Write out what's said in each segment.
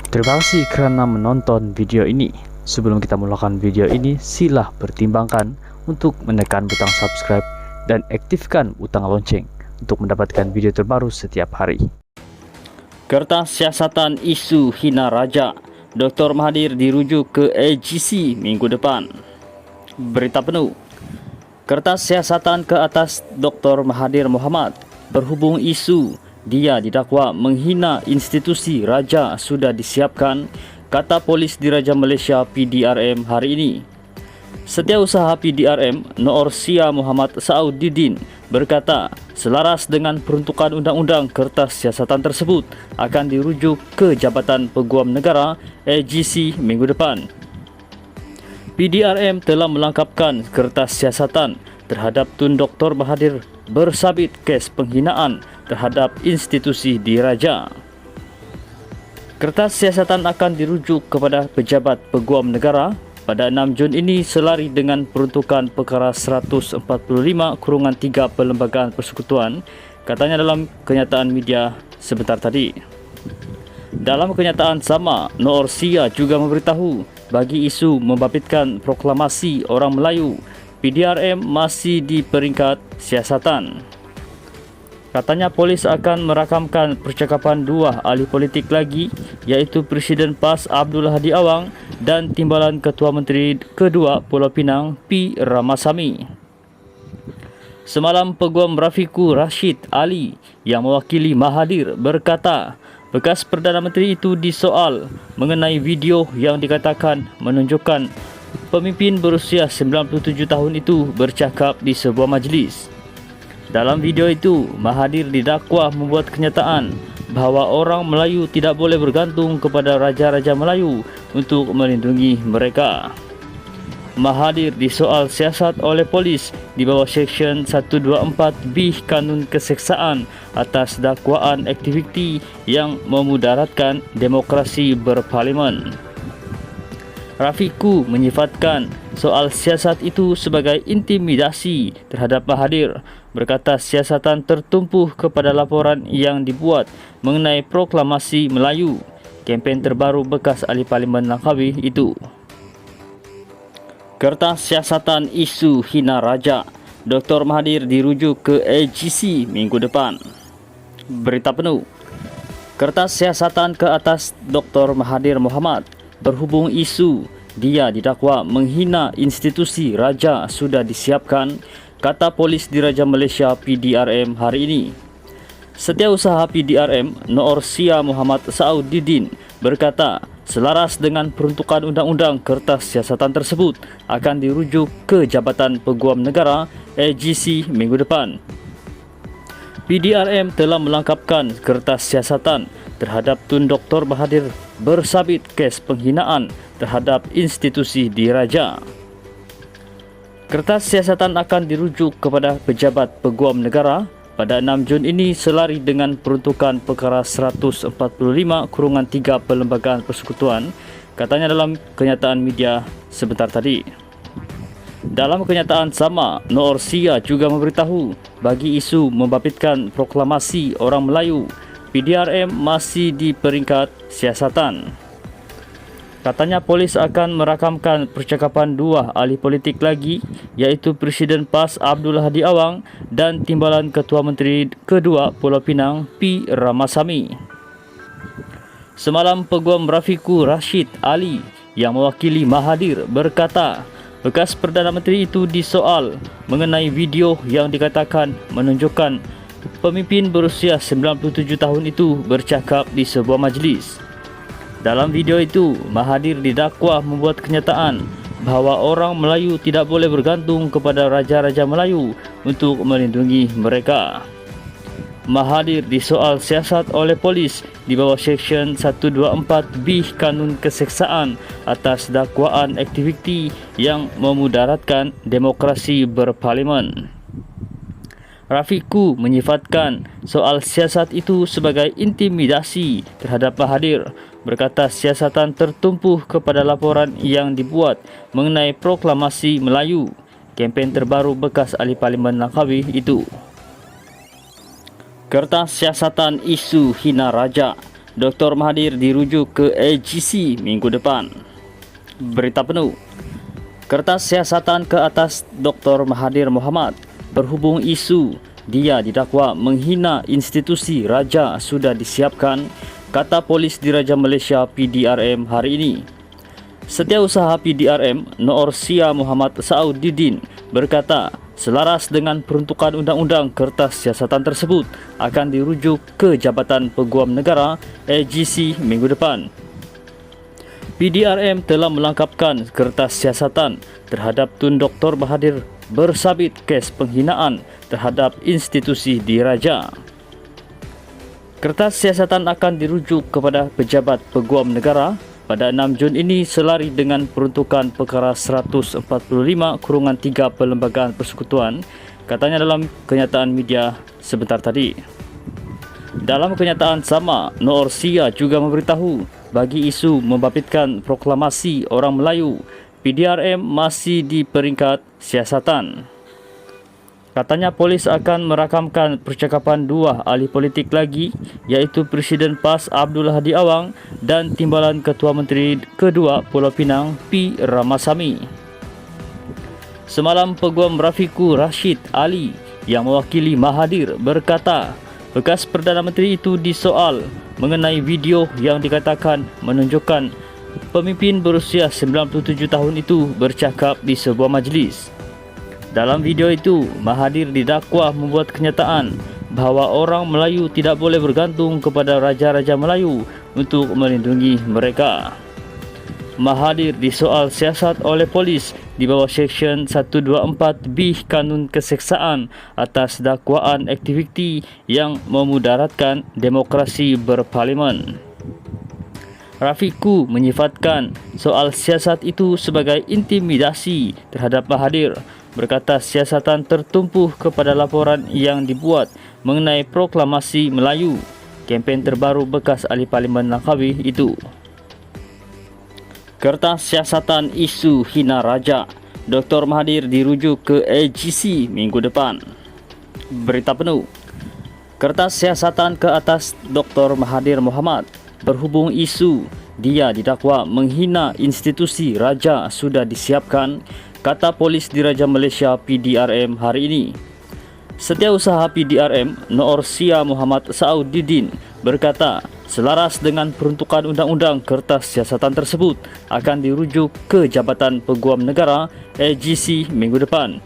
Terima kasih kerana menonton video ini. Sebelum kita mulakan video ini, sila pertimbangkan untuk menekan butang subscribe dan aktifkan butang lonceng untuk mendapatkan video terbaru setiap hari. Kertas siasatan isu hina raja, Dr. Mahathir dirujuk ke AGC minggu depan. Berita penuh. Kertas siasatan ke atas Dr. Mahathir Mohamad berhubung isu dia didakwa menghina institusi raja sudah disiapkan, kata polis Diraja Malaysia PDRM hari ini. Setiausaha PDRM Noor Sia Muhammad Sauddin berkata, selaras dengan peruntukan undang-undang, kertas siasatan tersebut akan dirujuk ke Jabatan Peguam Negara AGC minggu depan. PDRM telah melengkapkan kertas siasatan terhadap Tun Dr. Mahathir bersabit kes penghinaan terhadap institusi diraja. Kertas siasatan akan dirujuk kepada Pejabat Peguam Negara pada 6 Jun ini selari dengan peruntukan perkara 145/3 Perlembagaan Persekutuan, katanya dalam kenyataan media sebentar tadi. Dalam kenyataan sama, Noor Sia juga memberitahu bagi isu membabitkan proklamasi orang Melayu, PDRM masih di peringkat siasatan. Katanya polis akan merakamkan percakapan dua ahli politik lagi, iaitu Presiden PAS Abdul Hadi Awang dan Timbalan Ketua Menteri Kedua Pulau Pinang P. Ramasamy. Semalam Peguam Rafiqul Rashid Ali yang mewakili Mahathir berkata, bekas Perdana Menteri itu disoal mengenai video yang dikatakan menunjukkan pemimpin berusia 97 tahun itu bercakap di sebuah majlis. Dalam video itu, Mahathir didakwa membuat kenyataan bahawa orang Melayu tidak boleh bergantung kepada raja-raja Melayu untuk melindungi mereka. Mahathir disoal siasat oleh polis di bawah Seksyen 124B Kanun Keseksaan atas dakwaan aktiviti yang memudaratkan demokrasi berparlimen. Rafiqul menyifatkan soal siasat itu sebagai intimidasi terhadap Mahathir, berkata siasatan tertumpu kepada laporan yang dibuat mengenai proklamasi Melayu, kempen terbaru bekas ahli Parlimen Langkawi itu. Kertas siasatan isu hina raja, Dr. Mahathir dirujuk ke AGC minggu depan. Berita penuh. Kertas siasatan ke atas Dr. Mahathir Mohamad berhubung isu dia didakwa menghina institusi raja sudah disiapkan, kata polis Diraja Malaysia PDRM hari ini. Setiausaha PDRM Noor Sia Muhammad Sauddin berkata, selaras dengan peruntukan undang-undang, kertas siasatan tersebut akan dirujuk ke Jabatan Peguam Negara AGC minggu depan. PDRM telah melengkapkan kertas siasatan terhadap Tun Dr. Mahathir bersabit kes penghinaan terhadap institusi diraja. Kertas siasatan akan dirujuk kepada Pejabat Peguam Negara pada 6 Jun ini selari dengan peruntukan perkara 145/3 Perlembagaan Persekutuan, katanya dalam kenyataan media sebentar tadi. Dalam kenyataan sama, Noor Sia juga memberitahu bagi isu membabitkan proklamasi orang Melayu, PDRM masih di peringkat siasatan. Katanya polis akan merakamkan percakapan dua ahli politik lagi, iaitu Presiden PAS Abdul Hadi Awang dan Timbalan Ketua Menteri Kedua Pulau Pinang P. Ramasamy. Semalam Peguam Rafiqul Rashid Ali yang mewakili Mahathir berkata, bekas Perdana Menteri itu disoal mengenai video yang dikatakan menunjukkan pemimpin berusia 97 tahun itu bercakap di sebuah majlis. Dalam video itu, Mahathir didakwa membuat kenyataan bahawa orang Melayu tidak boleh bergantung kepada raja-raja Melayu untuk melindungi mereka. Mahathir disoal siasat oleh polis di bawah Seksyen 124B Kanun Keseksaan atas dakwaan aktiviti yang memudaratkan demokrasi berparlimen. Rafiqul menyifatkan soal siasat itu sebagai intimidasi terhadap Mahathir, berkata siasatan tertumpu kepada laporan yang dibuat mengenai proklamasi Melayu, kempen terbaru bekas ahli Parlimen Langkawi itu. Kertas siasatan isu hina raja, Dr. Mahathir dirujuk ke AGC minggu depan. Berita penuh. Kertas siasatan ke atas Dr. Mahathir Mohamad berhubung isu dia didakwa menghina institusi raja sudah disiapkan, kata polis Diraja Malaysia PDRM hari ini. Setiausaha PDRM Noor Sia Muhammad Sauddin berkata, selaras dengan peruntukan undang-undang, kertas siasatan tersebut akan dirujuk ke Jabatan Peguam Negara AGC minggu depan. PDRM telah melengkapkan kertas siasatan terhadap Tun Dr. Mahathir bersabit kes penghinaan terhadap institusi diraja. Kertas siasatan akan dirujuk kepada Pejabat Peguam Negara pada 6 Jun ini selari dengan peruntukan perkara 145/3 Perlembagaan Persekutuan, katanya dalam kenyataan media sebentar tadi. Dalam kenyataan sama, Noor Sia juga memberitahu bagi isu membabitkan proklamasi orang Melayu, PDRM masih di peringkat siasatan. Katanya polis akan merakamkan percakapan dua ahli politik lagi, iaitu Presiden PAS Abdul Hadi Awang dan Timbalan Ketua Menteri Kedua Pulau Pinang P. Ramasamy. Semalam Peguam Rafiqul Rashid Ali yang mewakili Mahathir berkata, bekas Perdana Menteri itu disoal mengenai video yang dikatakan menunjukkan pemimpin berusia 97 tahun itu bercakap di sebuah majlis. Dalam video itu, Mahathir didakwa membuat kenyataan bahawa orang Melayu tidak boleh bergantung kepada raja-raja Melayu untuk melindungi mereka. Mahathir disoal siasat oleh polis di bawah Seksyen 124B Kanun Keseksaan atas dakwaan aktiviti yang memudaratkan demokrasi berparlimen. Rafiqul menyifatkan soal siasat itu sebagai intimidasi terhadap Mahathir, berkata siasatan tertumpu kepada laporan yang dibuat mengenai proklamasi Melayu, kempen terbaru bekas ahli Parlimen Langkawi itu. Kertas siasatan isu hina raja, Dr. Mahathir dirujuk ke AGC minggu depan. Berita penuh. Kertas siasatan ke atas Dr. Mahathir Mohamad berhubung isu dia didakwa menghina institusi raja sudah disiapkan, kata polis Diraja Malaysia PDRM hari ini. Setiausaha PDRM Noor Sia Muhammad Sauddin berkata, selaras dengan peruntukan undang-undang, kertas siasatan tersebut akan dirujuk ke Jabatan Peguam Negara AGC minggu depan.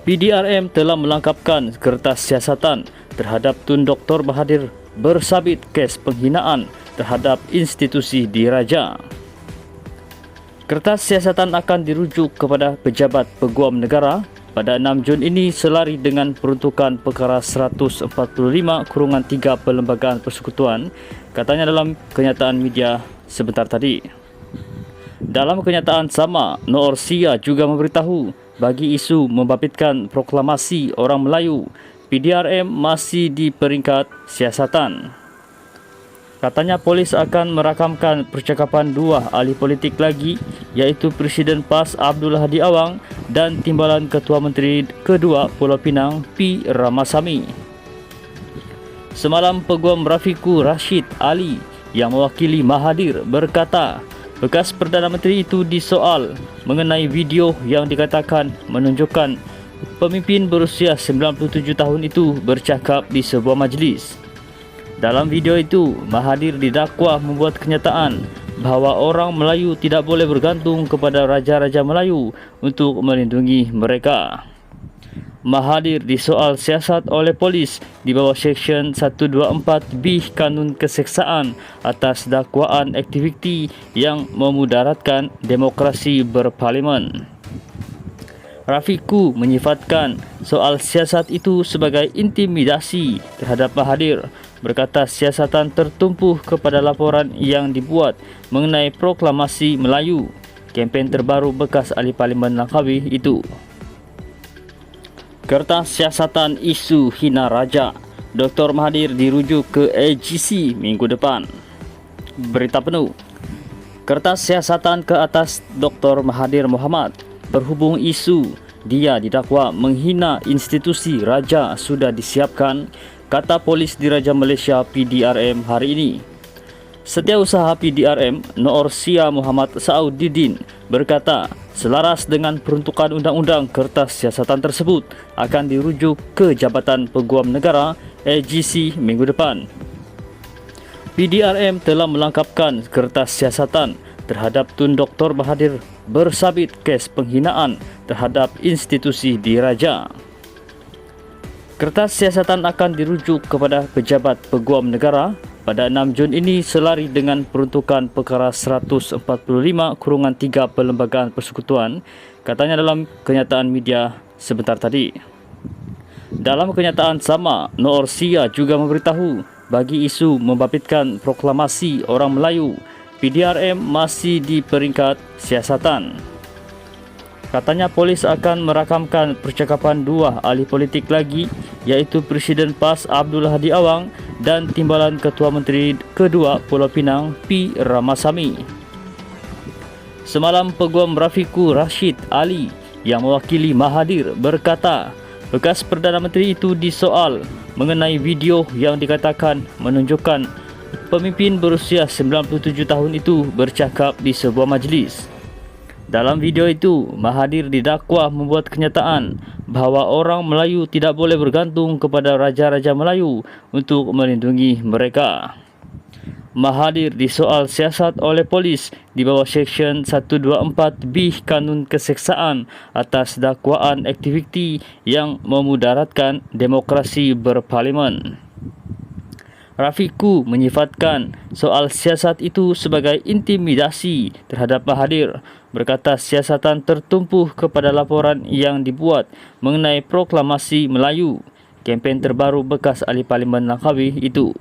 PDRM telah melengkapkan kertas siasatan terhadap Tun Dr. Mahathir bersabit kes penghinaan terhadap institusi diraja. Kertas siasatan akan dirujuk kepada Pejabat Peguam Negara pada 6 Jun ini selari dengan peruntukan perkara 145/3 Perlembagaan Persekutuan, katanya dalam kenyataan media sebentar tadi. Dalam kenyataan sama, Noor Sia juga memberitahu bagi isu membabitkan proklamasi orang Melayu, PDRM masih di peringkat siasatan. Katanya polis akan merakamkan percakapan dua ahli politik lagi, iaitu Presiden PAS Abdul Hadi Awang dan Timbalan Ketua Menteri Kedua Pulau Pinang P. Ramasamy. Semalam Peguam Rafiqul Rashid Ali yang mewakili Mahathir berkata, bekas Perdana Menteri itu disoal mengenai video yang dikatakan menunjukkan pemimpin berusia 97 tahun itu bercakap di sebuah majlis. Dalam video itu, Mahathir didakwa membuat kenyataan bahawa orang Melayu tidak boleh bergantung kepada raja-raja Melayu untuk melindungi mereka. Mahathir disoal siasat oleh polis di bawah Seksyen 124B Kanun Keseksaan atas dakwaan aktiviti yang memudaratkan demokrasi berparlimen. Rafiqul menyifatkan soal siasat itu sebagai intimidasi terhadap Mahathir, berkata siasatan tertumpu kepada laporan yang dibuat mengenai proklamasi Melayu, kempen terbaru bekas ahli Parlimen Langkawi itu. Kertas siasatan isu hina raja, Dr. Mahathir dirujuk ke AGC minggu depan. Berita penuh. Kertas siasatan ke atas Dr. Mahathir Mohamad berhubung isu dia didakwa menghina institusi raja sudah disiapkan, kata polis Diraja Malaysia PDRM hari ini. Setiausaha PDRM Noor Sia Muhammad Saudidin berkata, selaras dengan peruntukan undang-undang kertas siasatan tersebut akan dirujuk ke Jabatan Peguam Negara AGC minggu depan. PDRM telah melengkapkan kertas siasatan terhadap Tun Dr. Mahathir bersabit kes penghinaan terhadap institusi diraja. Kertas siasatan akan dirujuk kepada Pejabat Peguam Negara pada 6 Jun ini selari dengan peruntukan perkara 145/3 Perlembagaan Persekutuan, katanya dalam kenyataan media sebentar tadi. Dalam kenyataan sama, Noor Sia juga memberitahu bagi isu membabitkan proklamasi orang Melayu, PDRM masih di peringkat siasatan. Katanya polis akan merakamkan percakapan dua ahli politik lagi, iaitu Presiden PAS Abdul Hadi Awang dan Timbalan Ketua Menteri Kedua Pulau Pinang P. Ramasamy. Semalam Peguam Rafiqul Rashid Ali yang mewakili Mahathir berkata, bekas Perdana Menteri itu disoal mengenai video yang dikatakan menunjukkan pemimpin berusia 97 tahun itu bercakap di sebuah majlis. Dalam video itu, Mahathir didakwa membuat kenyataan bahawa orang Melayu tidak boleh bergantung kepada raja-raja Melayu untuk melindungi mereka. Mahathir disoal siasat oleh polis di bawah Seksyen 124B Kanun Keseksaan atas dakwaan aktiviti yang memudaratkan demokrasi berparlimen. Rafiqul menyifatkan soal siasat itu sebagai intimidasi terhadap Mahathir, berkata siasatan tertumpu kepada laporan yang dibuat mengenai proklamasi Melayu, kempen terbaru bekas ahli Parlimen Langkawi itu.